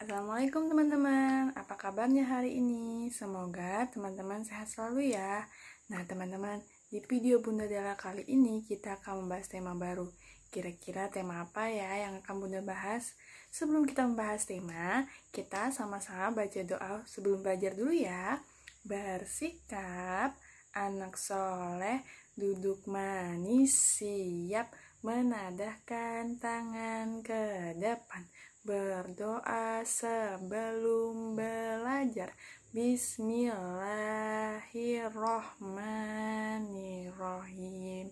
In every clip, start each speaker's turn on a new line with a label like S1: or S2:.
S1: Assalamualaikum teman-teman, apa kabarnya hari ini? Semoga teman-teman sehat selalu ya. Nah teman-teman, di video Bunda Della kali ini kita akan membahas tema baru. Kira-kira tema apa ya yang akan Bunda bahas? Sebelum kita membahas tema, kita sama-sama baca doa sebelum belajar dulu ya. Bersikap, anak soleh, duduk manis, siap menadahkan tangan ke depan. Berdoa sebelum belajar. Bismillahirrohmanirrohim.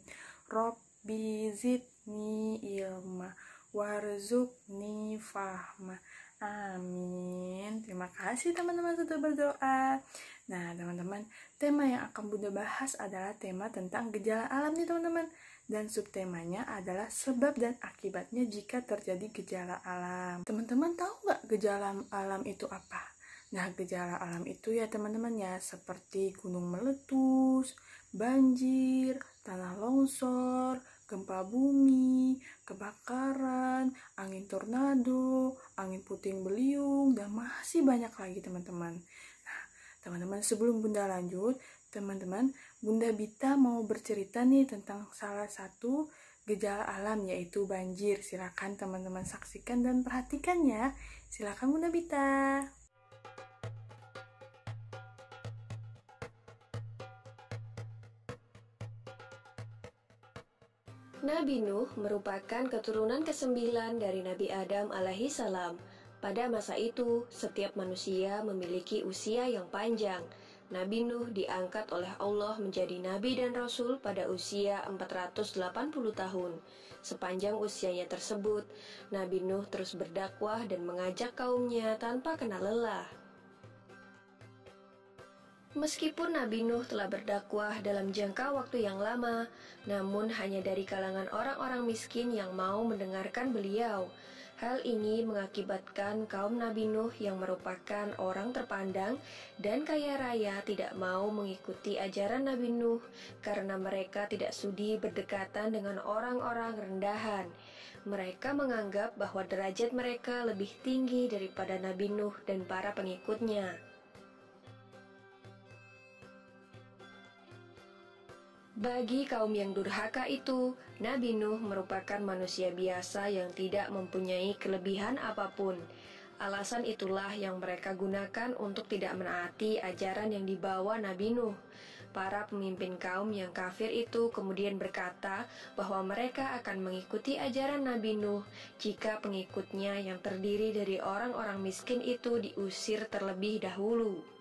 S1: Robbi zidni ilma warzuqni fahma. Amin. Terima kasih teman-teman sudah berdoa. Nah teman-teman, tema yang akan Bunda bahas adalah tema tentang gejala alam nih teman-teman. Dan subtemanya adalah sebab dan akibatnya jika terjadi gejala alam. Teman-teman tahu nggak gejala alam itu apa? Nah, gejala alam itu ya teman-teman ya, seperti gunung meletus, banjir, tanah longsor, gempa bumi, kebakaran, angin tornado, angin puting beliung, dan masih banyak lagi teman-teman. Nah, teman-teman sebelum Bunda lanjut, teman-teman, Bunda Bita mau bercerita nih tentang salah satu gejala alam yaitu banjir. Silakan teman-teman saksikan dan perhatikan ya. Silakan Bunda Bita.
S2: Nabi Nuh merupakan keturunan ke-9 dari Nabi Adam alaihi salam. Pada masa itu, setiap manusia memiliki usia yang panjang. Nabi Nuh diangkat oleh Allah menjadi nabi dan rasul pada usia 480 tahun. Sepanjang usianya tersebut, Nabi Nuh terus berdakwah dan mengajak kaumnya tanpa kenal lelah. Meskipun Nabi Nuh telah berdakwah dalam jangka waktu yang lama, namun hanya dari kalangan orang-orang miskin yang mau mendengarkan beliau. Hal ini mengakibatkan kaum Nabi Nuh yang merupakan orang terpandang dan kaya raya tidak mau mengikuti ajaran Nabi Nuh karena mereka tidak sudi berdekatan dengan orang-orang rendahan. Mereka menganggap bahwa derajat mereka lebih tinggi daripada Nabi Nuh dan para pengikutnya. Bagi kaum yang durhaka itu, Nabi Nuh merupakan manusia biasa yang tidak mempunyai kelebihan apapun. Alasan itulah yang mereka gunakan untuk tidak menaati ajaran yang dibawa Nabi Nuh. Para pemimpin kaum yang kafir itu kemudian berkata bahwa mereka akan mengikuti ajaran Nabi Nuh jika pengikutnya yang terdiri dari orang-orang miskin itu diusir terlebih dahulu.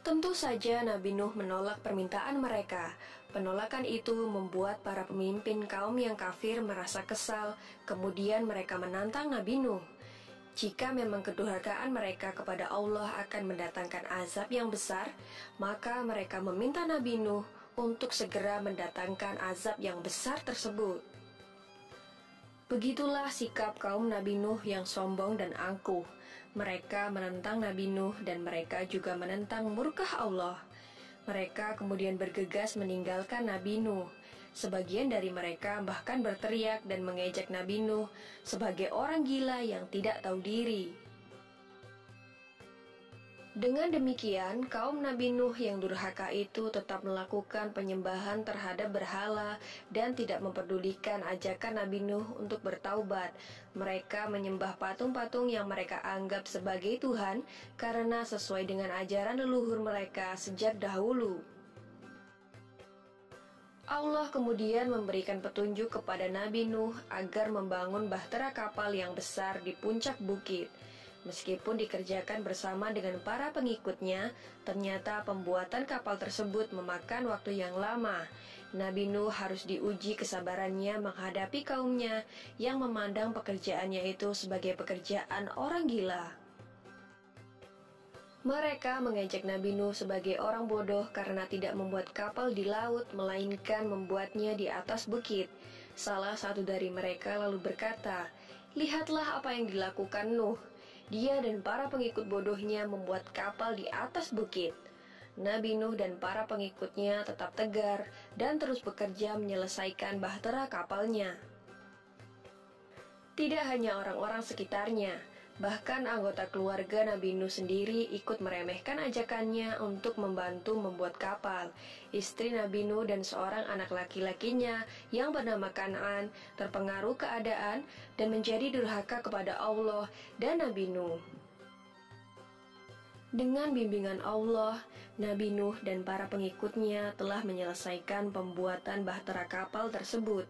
S2: Tentu saja Nabi Nuh menolak permintaan mereka. Penolakan itu membuat para pemimpin kaum yang kafir merasa kesal, kemudian mereka menantang Nabi Nuh. Jika memang kedurhakaan mereka kepada Allah akan mendatangkan azab yang besar, maka mereka meminta Nabi Nuh untuk segera mendatangkan azab yang besar tersebut. Begitulah sikap kaum Nabi Nuh yang sombong dan angkuh. Mereka menentang Nabi Nuh dan mereka juga menentang murkah Allah. Mereka kemudian bergegas meninggalkan Nabi Nuh. Sebagian dari mereka bahkan berteriak dan mengejek Nabi Nuh sebagai orang gila yang tidak tahu diri. Dengan demikian, kaum Nabi Nuh yang durhaka itu tetap melakukan penyembahan terhadap berhala dan tidak memperdulikan ajakan Nabi Nuh untuk bertaubat. Mereka menyembah patung-patung yang mereka anggap sebagai Tuhan karena sesuai dengan ajaran leluhur mereka sejak dahulu. Allah kemudian memberikan petunjuk kepada Nabi Nuh agar membangun bahtera kapal yang besar di puncak bukit. Meskipun dikerjakan bersama dengan para pengikutnya, ternyata pembuatan kapal tersebut memakan waktu yang lama. Nabi Nuh harus diuji kesabarannya menghadapi kaumnya yang memandang pekerjaannya itu sebagai pekerjaan orang gila. Mereka mengejek Nabi Nuh sebagai orang bodoh karena tidak membuat kapal di laut, melainkan membuatnya di atas bukit. Salah satu dari mereka lalu berkata, "Lihatlah apa yang dilakukan Nuh. Dia dan para pengikut bodohnya membuat kapal di atas bukit." Nabi Nuh dan para pengikutnya tetap tegar dan terus bekerja menyelesaikan bahtera kapalnya. Tidak hanya orang-orang sekitarnya, Bahkan anggota keluarga Nabi Nuh sendiri ikut meremehkan ajakannya untuk membantu membuat kapal. Istri Nabi Nuh dan seorang anak laki-lakinya yang bernama Kan'an terpengaruh keadaan dan menjadi durhaka kepada Allah dan Nabi Nuh. Dengan bimbingan Allah, Nabi Nuh dan para pengikutnya telah menyelesaikan pembuatan bahtera kapal tersebut.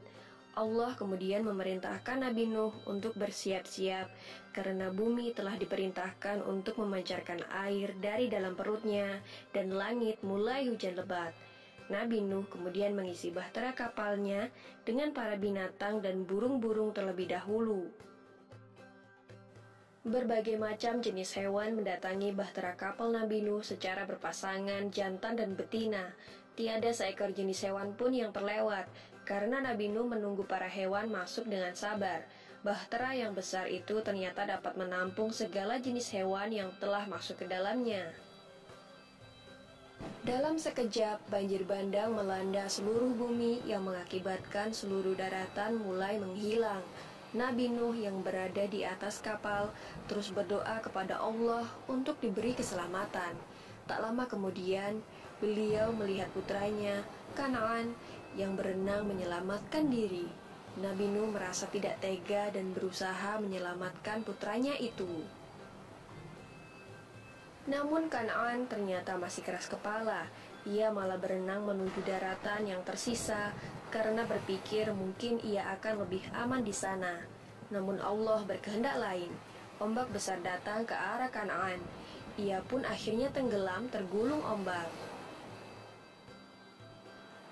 S2: Allah kemudian memerintahkan Nabi Nuh untuk bersiap-siap karena bumi telah diperintahkan untuk memancarkan air dari dalam perutnya dan langit mulai hujan lebat. Nabi Nuh kemudian mengisi bahtera kapalnya dengan para binatang dan burung-burung terlebih dahulu. Berbagai macam jenis hewan mendatangi bahtera kapal Nabi Nuh secara berpasangan jantan dan betina. Tiada seekor jenis hewan pun yang terlewat, karena Nabi Nuh menunggu para hewan masuk dengan sabar. Bahtera yang besar itu ternyata dapat menampung segala jenis hewan yang telah masuk ke dalamnya. Dalam sekejap, banjir bandang melanda seluruh bumi yang mengakibatkan seluruh daratan mulai menghilang. Nabi Nuh yang berada di atas kapal terus berdoa kepada Allah untuk diberi keselamatan. Tak lama kemudian, beliau melihat putranya, Kan'an, yang berenang menyelamatkan diri. Nabi Nuh merasa tidak tega dan berusaha menyelamatkan putranya itu. Namun Kan'an ternyata masih keras kepala. Ia malah berenang menuju daratan yang tersisa karena berpikir mungkin ia akan lebih aman di sana. Namun Allah berkehendak lain. Ombak besar datang ke arah Kan'an. Ia pun akhirnya tenggelam tergulung ombak.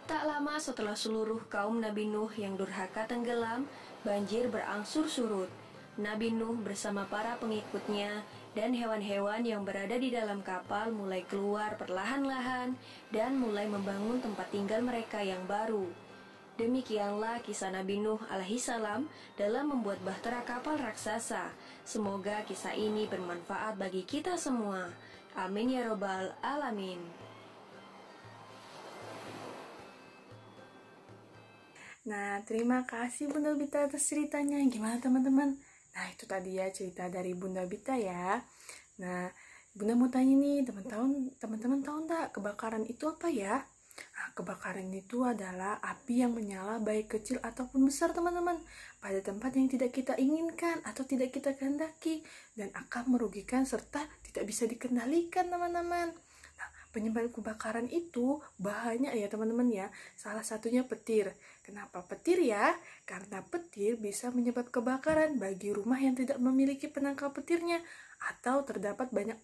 S2: Tak lama setelah seluruh kaum Nabi Nuh yang durhaka tenggelam, banjir berangsur surut. Nabi Nuh bersama para pengikutnya dan hewan-hewan yang berada di dalam kapal mulai keluar perlahan-lahan dan mulai membangun tempat tinggal mereka yang baru. Demikianlah kisah Nabi Nuh alaihissalam dalam membuat bahtera kapal raksasa. Semoga kisah ini bermanfaat bagi kita semua. Amin ya robbal alamin.
S1: Nah, terima kasih Bunda Bita atas ceritanya. Gimana teman-teman? Nah, itu tadi ya cerita dari Bunda Bita ya. Nah, Bunda mau tanya nih, teman-teman tahu nggak kebakaran itu apa ya? Nah, kebakaran itu adalah api yang menyala baik kecil ataupun besar teman-teman, pada tempat yang tidak kita inginkan atau tidak kita kehendaki dan akan merugikan serta tidak bisa dikendalikan teman-teman. Nah, penyebab kebakaran itu banyak ya teman-teman ya. Salah satunya petir. Kenapa petir ya? Karena petir bisa menyebabkan kebakaran bagi rumah yang tidak memiliki penangkal petirnya atau terdapat banyak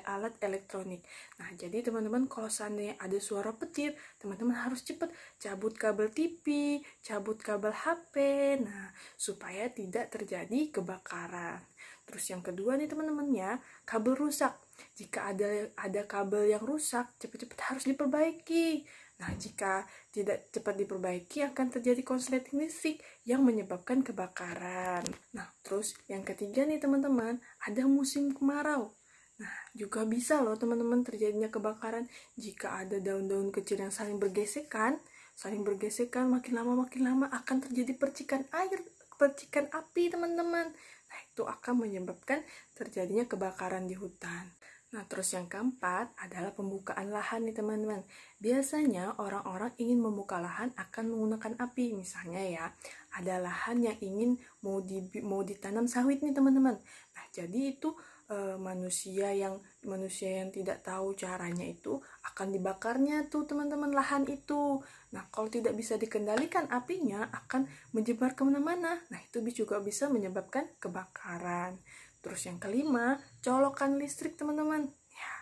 S1: alat elektronik. Nah, jadi teman-teman kalau seandainya ada suara petir, teman-teman harus cepat cabut kabel TV, cabut kabel HP, nah supaya tidak terjadi kebakaran. Terus yang kedua nih teman-teman ya, kabel rusak. Jika ada kabel yang rusak, cepat-cepat harus diperbaiki. Nah, jika tidak cepat diperbaiki akan terjadi konsleting listrik yang menyebabkan kebakaran. Nah, terus yang ketiga nih teman-teman, ada musim kemarau. Nah, juga bisa loh teman-teman terjadinya kebakaran jika ada daun-daun kecil yang saling bergesekan makin lama akan terjadi percikan api teman-teman. Nah, itu akan menyebabkan terjadinya kebakaran di hutan. Nah, terus yang keempat adalah pembukaan lahan nih teman-teman. Biasanya orang-orang ingin membuka lahan akan menggunakan api. Misalnya ya, ada lahan yang ingin mau ditanam sawit nih teman-teman. Nah, jadi itu manusia yang tidak tahu caranya itu akan dibakarnya tuh teman-teman lahan itu. Nah, kalau tidak bisa dikendalikan apinya akan menyebar kemana-mana. Nah, itu juga bisa menyebabkan kebakaran. Terus yang kelima, colokan listrik teman-teman. Ya,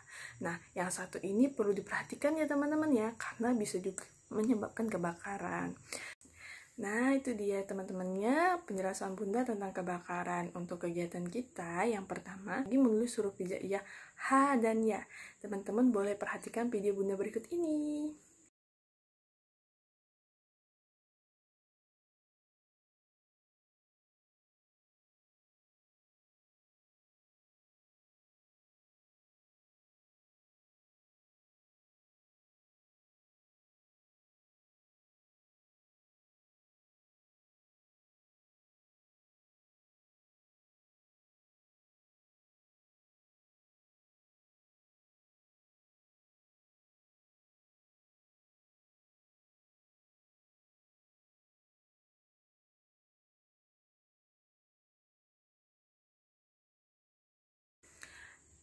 S1: nah yang satu ini perlu diperhatikan ya teman-teman ya, karena bisa juga menyebabkan kebakaran. Nah, itu dia teman-temannya penjelasan Bunda tentang kebakaran. Untuk kegiatan kita, yang pertama, menulis huruf hijaiyah H dan Ya. Teman-teman boleh perhatikan video Bunda berikut ini.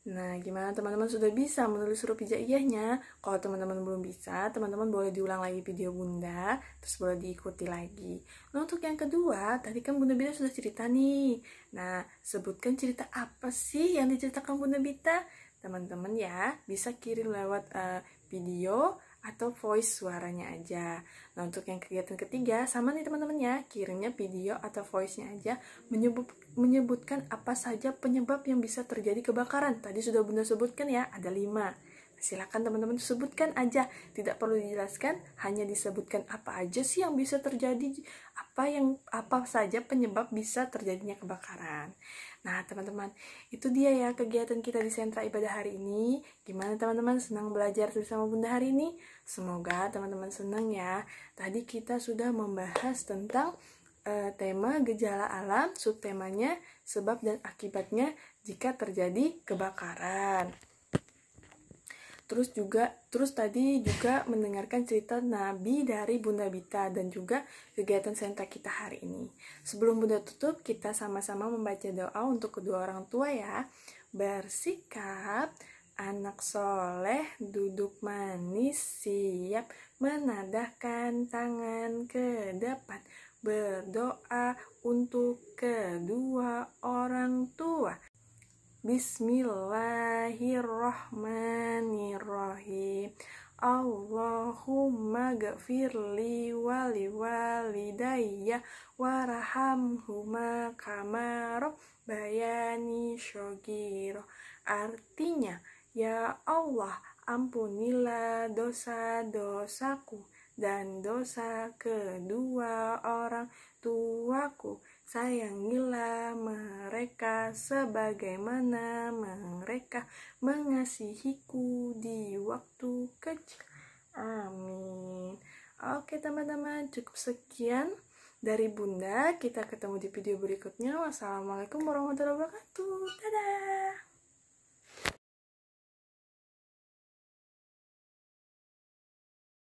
S1: Nah, gimana teman-teman sudah bisa menulis huruf hijaiyahnya? Kalau teman-teman belum bisa, teman-teman boleh diulang lagi video Bunda, terus boleh diikuti lagi. Nah, untuk yang kedua, tadi kan Bunda Bita sudah cerita nih. Nah, sebutkan cerita apa sih yang diceritakan Bunda Bita? Teman-teman ya, bisa kirim lewat video atau voice suaranya aja. Nah, untuk yang kegiatan ketiga, sama nih teman-teman ya, kirimnya video atau voice-nya aja menyebutkan apa saja penyebab yang bisa terjadi kebakaran. Tadi sudah Bunda sebutkan ya, ada 5. Silakan teman-teman sebutkan aja, tidak perlu dijelaskan, hanya disebutkan apa aja sih yang bisa terjadi, apa saja penyebab bisa terjadinya kebakaran. Nah, teman-teman, itu dia ya kegiatan kita di sentra ibadah hari ini. Gimana teman-teman, senang belajar bersama Bunda hari ini? Semoga teman-teman senang ya. Tadi kita sudah membahas tentang tema gejala alam, subtemanya sebab dan akibatnya jika terjadi kebakaran. Terus tadi juga mendengarkan cerita Nabi dari Bunda Bita dan juga kegiatan sentra kita hari ini. Sebelum Bunda tutup, kita sama-sama membaca doa untuk kedua orang tua ya. Bersikap anak soleh, duduk manis, siap menadahkan tangan ke depan. Berdoa untuk kedua orang tua. Bismillahirrahmanirrahim. Allahumma gfirli wali walidayya warhamhuma kama rabbayani shogiro. Artinya, ya Allah, ampunilah dosa-dosaku dan dosa kedua orang tuaku. Sayangilah mereka sebagaimana mereka mengasihiku di waktu kecil. Amin. Oke teman-teman, cukup sekian dari Bunda. Kita ketemu di video berikutnya. Wassalamualaikum warahmatullahi wabarakatuh. Dadah.